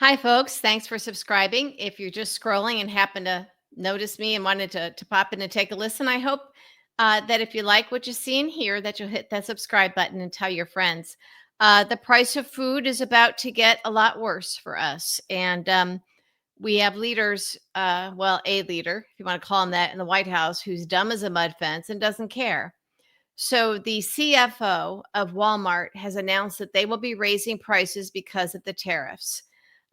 Hi, folks. Thanks for subscribing. If you're just scrolling and happen to notice me and wanted to pop in and take a listen, I hope that if you like what you see and hear, that you'll hit that subscribe button and tell your friends. The price of food is about to get a lot worse for us. And we have leaders, well, a leader, if you want to call him that, in the White House who's dumb as a mud fence and doesn't care. So the CFO of Walmart has announced that they will be raising prices because of the tariffs.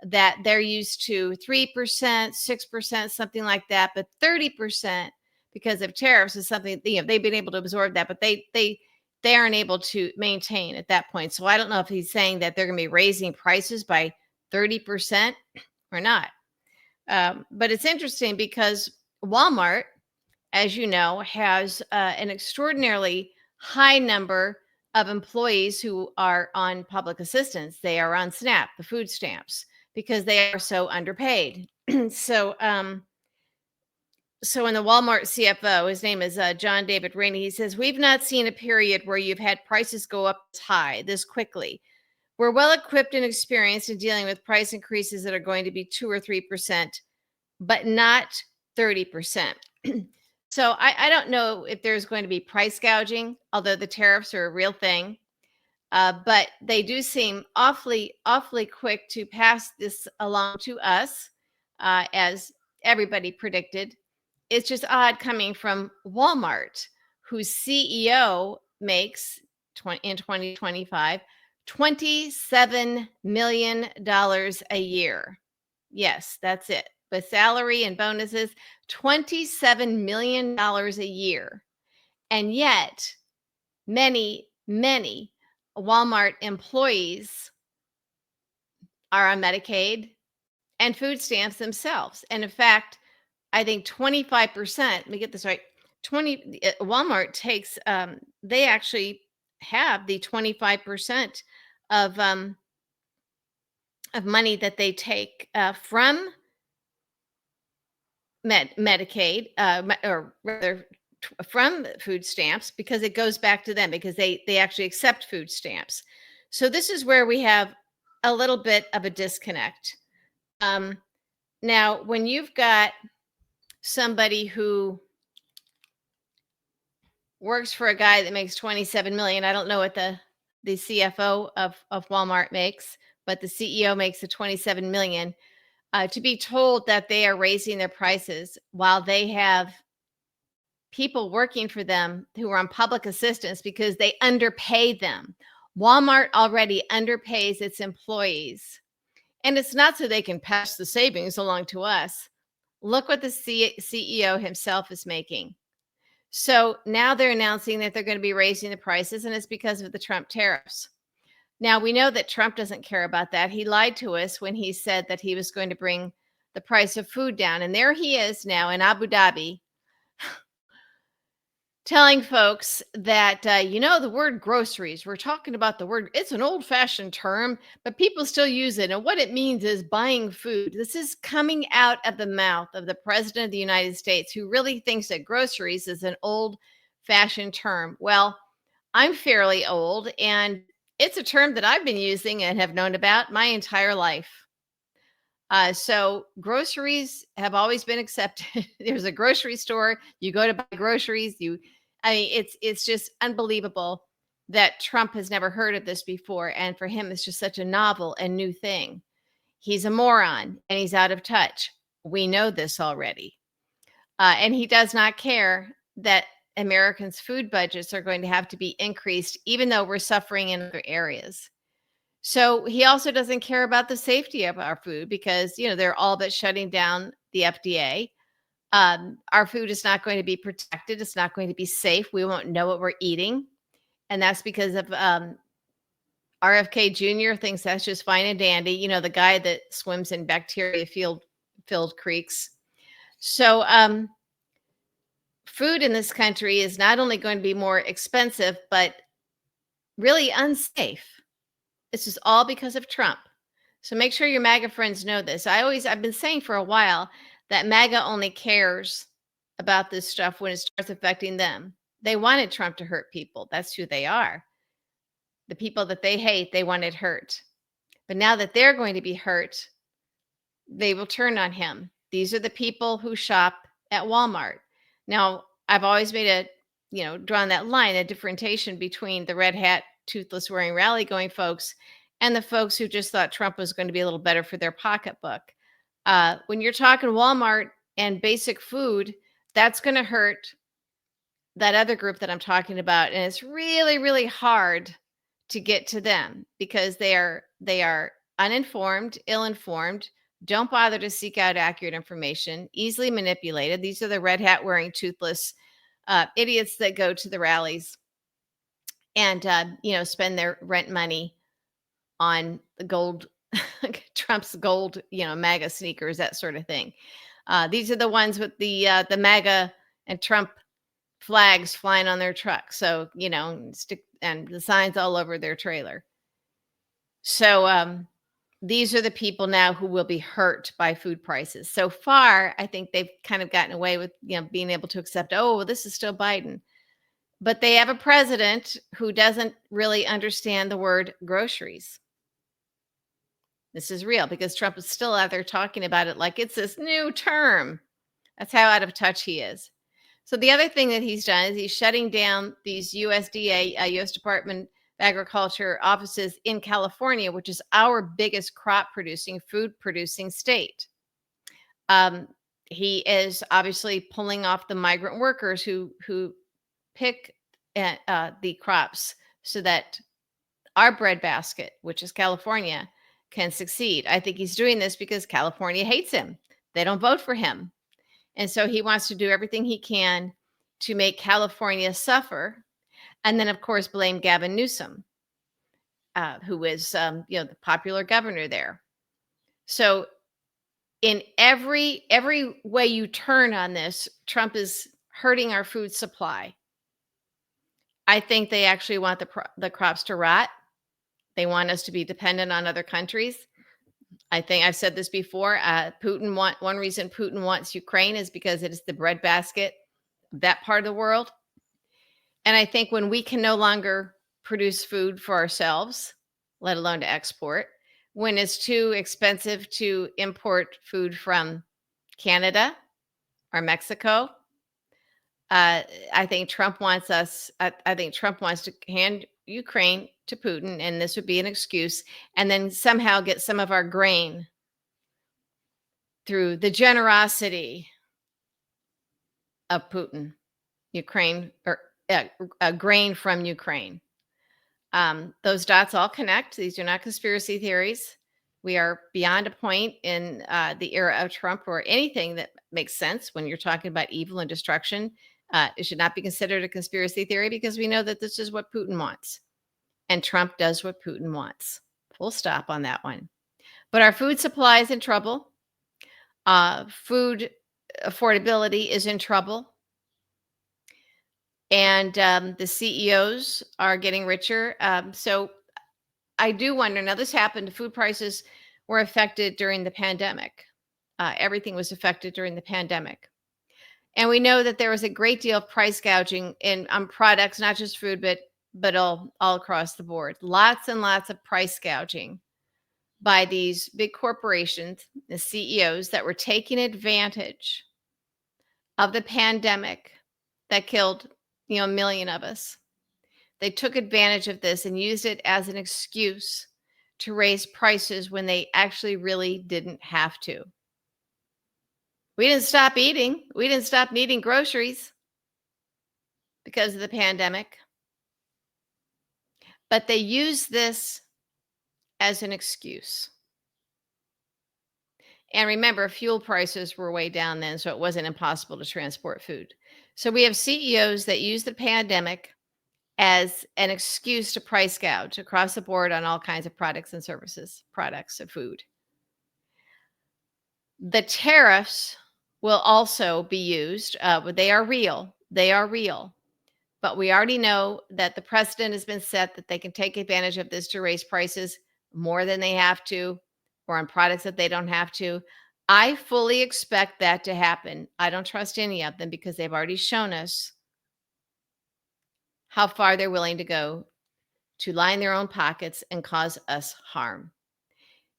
That they're used to 3%, 6%, something like that, but 30% because of tariffs is something they've been able to absorb that, but they aren't able to maintain at that point. So I don't know if he's saying that they're going to be raising prices by 30% or not. But it's interesting because Walmart, as you know, has an extraordinarily high number of employees who are on public assistance. They are on SNAP, the food stamps, because they are so underpaid. so, so in the Walmart CFO, his name is John David Rainey. He says, "We've not seen a period where you've had prices go up this high this quickly. We're well equipped and experienced in dealing with price increases that are going to be 2 or 3%, but not 30%." So I don't know if there's going to be price gouging, although the tariffs are a real thing. But they do seem awfully quick to pass this along to us, as everybody predicted. It's just odd coming from Walmart, whose CEO makes in 2025 $27 million a year. Yes, that's it. With salary and bonuses, $27 million a year. And yet, many Walmart employees are on Medicaid and food stamps themselves. And in fact, I think 25%, let me get this right, Walmart takes, they actually have the 25% of money that they take from Medicaid, or rather from food stamps, because it goes back to them because they actually accept food stamps. So this is where we have a little bit of a disconnect. Now, when you've got somebody who works for a guy that makes 27 million, I don't know what the CFO of Walmart makes, but the CEO makes the 27 million. To be told that they are raising their prices while they have people working for them who are on public assistance because they underpay them. Walmart already underpays its employees. And it's not so they can pass the savings along to us. Look what the CEO himself is making. So now they're announcing that they're going to be raising the prices, and it's because of the Trump tariffs. Now, we know that Trump doesn't care about that. He lied to us when he said that he was going to bring the price of food down. And there he is now in Abu Dhabi telling folks that, the word groceries, we're talking about the word, it's an old fashioned term, but people still use it. And what it means is buying food. This is coming out of the mouth of the president of the United States, who really thinks that groceries is an old fashioned term. Well, I'm fairly old, and it's a term that I've been using and have known about my entire life. So groceries have always been accepted. There's a grocery store. You go to buy groceries. It's just unbelievable that Trump has never heard of this before, and for him, it's just such a novel and new thing. He's a moron and he's out of touch. We know this already, and he does not care that Americans' food budgets are going to have to be increased, even though we're suffering in other areas. So he also doesn't care about the safety of our food because, they're all but shutting down the FDA. Our food is not going to be protected. It's not going to be safe. We won't know what we're eating. And that's because of RFK Jr. thinks that's just fine and dandy. The guy that swims in bacteria filled creeks. So food in this country is not only going to be more expensive, but really unsafe. This is all because of Trump. So make sure your MAGA friends know this. I've been saying for a while that MAGA only cares about this stuff when it starts affecting them. They wanted Trump to hurt people. That's who they are. The people that they hate, they wanted hurt. But now that they're going to be hurt, they will turn on him. These are the people who shop at Walmart. Now, I've always made drawn that line, a differentiation between the red hat, toothless wearing rally going folks and the folks who just thought Trump was going to be a little better for their pocketbook. When you're talking Walmart and basic food, that's going to hurt that other group that I'm talking about. And it's really, really hard to get to them because they are uninformed, ill-informed, don't bother to seek out accurate information, easily manipulated. These are the red hat wearing toothless idiots that go to the rallies and spend their rent money on the gold Trump's gold, MAGA sneakers, that sort of thing. These are the ones with the MAGA and Trump flags flying on their truck. So, stick and the signs all over their trailer. So, these are the people now who will be hurt by food prices. So far, I think they've kind of gotten away with, being able to accept, oh, well, this is still Biden. But they have a president who doesn't really understand the word groceries. This is real because Trump is still out there talking about it like it's this new term. That's how out of touch he is. So the other thing that he's done is he's shutting down these USDA, U.S. Department of Agriculture offices in California, which is our biggest crop producing, food producing state. He is obviously pulling off the migrant workers who pick the crops so that our breadbasket, which is California, can succeed. I think he's doing this because California hates him. They don't vote for him. And so he wants to do everything he can to make California suffer. And then, of course, blame Gavin Newsom, who is, the popular governor there. So in every way you turn on this, Trump is hurting our food supply. I think they actually want the crops to rot. They want us to be dependent on other countries. I think I've said this before. One reason Putin wants Ukraine is because it is the breadbasket of that part of the world. And I think when we can no longer produce food for ourselves, let alone to export, when it's too expensive to import food from Canada or Mexico, I think Trump wants us. I think Trump wants to hand Ukraine to Putin, and this would be an excuse, and then somehow get some of our grain through the generosity of Putin, Ukraine, or grain from Ukraine. Those dots all connect. These are not conspiracy theories. We are beyond a point in the era of Trump where anything that makes sense when you're talking about evil and destruction, it should not be considered a conspiracy theory because we know that this is what Putin wants. And Trump does what Putin wants. Full stop on that one. But our food supply is in trouble. Food affordability is in trouble. And the CEOs are getting richer. So I do wonder, now this happened, food prices were affected during the pandemic. Everything was affected during the pandemic. And we know that there was a great deal of price gouging in products, not just food, but all across the board. Lots and lots of price gouging by these big corporations, the CEOs that were taking advantage of the pandemic that killed, a million of us. They took advantage of this and used it as an excuse to raise prices when they actually really didn't have to. We didn't stop eating. We didn't stop needing groceries because of the pandemic. But they used this as an excuse. And remember, fuel prices were way down then, so it wasn't impossible to transport food. So we have CEOs that use the pandemic as an excuse to price gouge across the board on all kinds of products and services, products of food. The tariffs will also be used, but they are real. They are real. But we already know that the precedent has been set that they can take advantage of this to raise prices more than they have to, or on products that they don't have to. I fully expect that to happen. I don't trust any of them because they've already shown us how far they're willing to go to line their own pockets and cause us harm.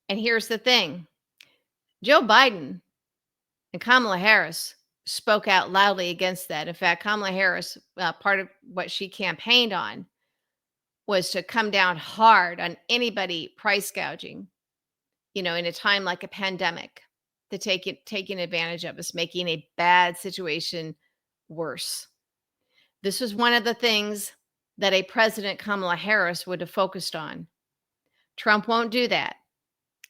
And here's the thing. Joe Biden and Kamala Harris spoke out loudly against that. In fact, Kamala Harris, part of what she campaigned on was to come down hard on anybody price gouging, in a time like a pandemic, to taking advantage of us, making a bad situation worse. This was one of the things that a President Kamala Harris would have focused on. Trump won't do that.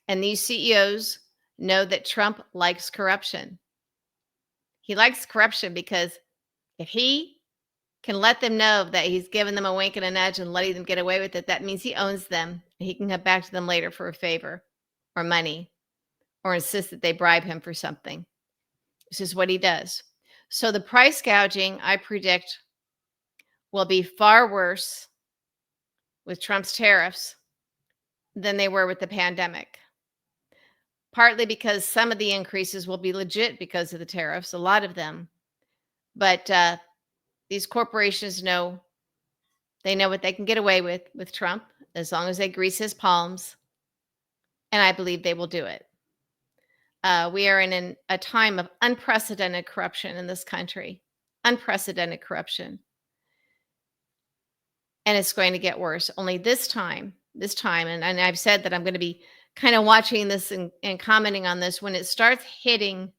And these CEOs know that Trump likes corruption. He likes corruption because if he can let them know that he's giving them a wink and a nudge and letting them get away with it, that means he owns them. He can come back to them later for a favor or money or insist that they bribe him for something. This is what he does. So the price gouging, I predict, will be far worse with Trump's tariffs than they were with the pandemic. Partly because some of the increases will be legit because of the tariffs, a lot of them. But these corporations know what they can get away with Trump as long as they grease his palms. And I believe they will do it. We are in a time of unprecedented corruption in this country, unprecedented corruption. And it's going to get worse. Only this time, and I've said that I'm going to be kind of watching this and commenting on this when it starts hitting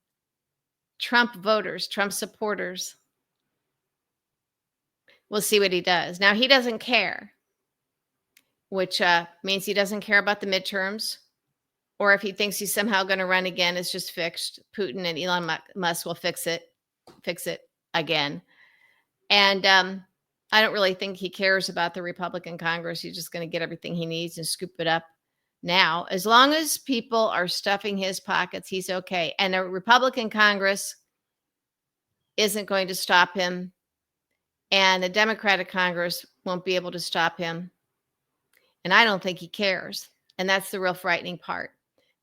Trump voters, Trump supporters. We'll see what he does. Now, he doesn't care, which means he doesn't care about the midterms, or if he thinks he's somehow going to run again, it's just fixed. Putin and Elon Musk will fix it again. And I don't really think he cares about the Republican Congress. He's just going to get everything he needs and scoop it up now. As long as people are stuffing his pockets, he's okay. And the Republican Congress isn't going to stop him. And the Democratic Congress won't be able to stop him. And I don't think he cares. And that's the real frightening part.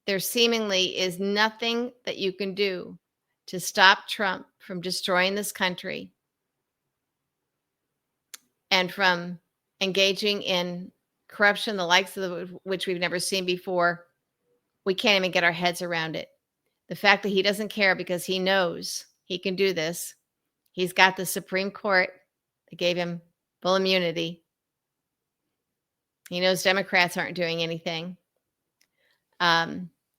There seemingly is nothing that you can do to stop Trump from destroying this country and from engaging in corruption, the likes of which we've never seen before. We can't even get our heads around it. The fact that he doesn't care because he knows he can do this. He's got the Supreme Court that gave him full immunity. He knows Democrats aren't doing anything.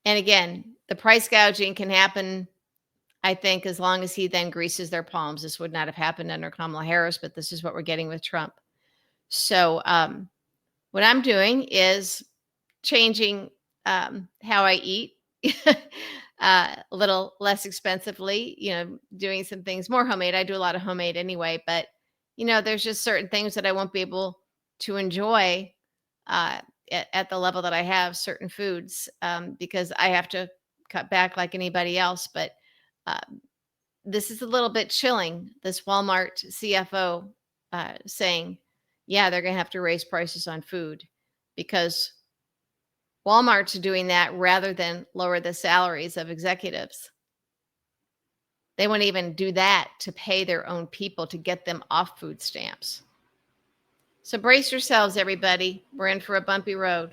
And again, the price gouging can happen, I think, as long as he then greases their palms. This would not have happened under Kamala Harris, but this is what we're getting with Trump. So what I'm doing is changing how I eat a little less expensively, doing some things more homemade. I do a lot of homemade anyway, but there's just certain things that I won't be able to enjoy at the level that I have certain foods because I have to cut back like anybody else. But this is a little bit chilling. This Walmart CFO saying, yeah, they're going to have to raise prices on food because Walmart's doing that rather than lower the salaries of executives. They won't even do that to pay their own people to get them off food stamps. So brace yourselves, everybody. We're in for a bumpy road.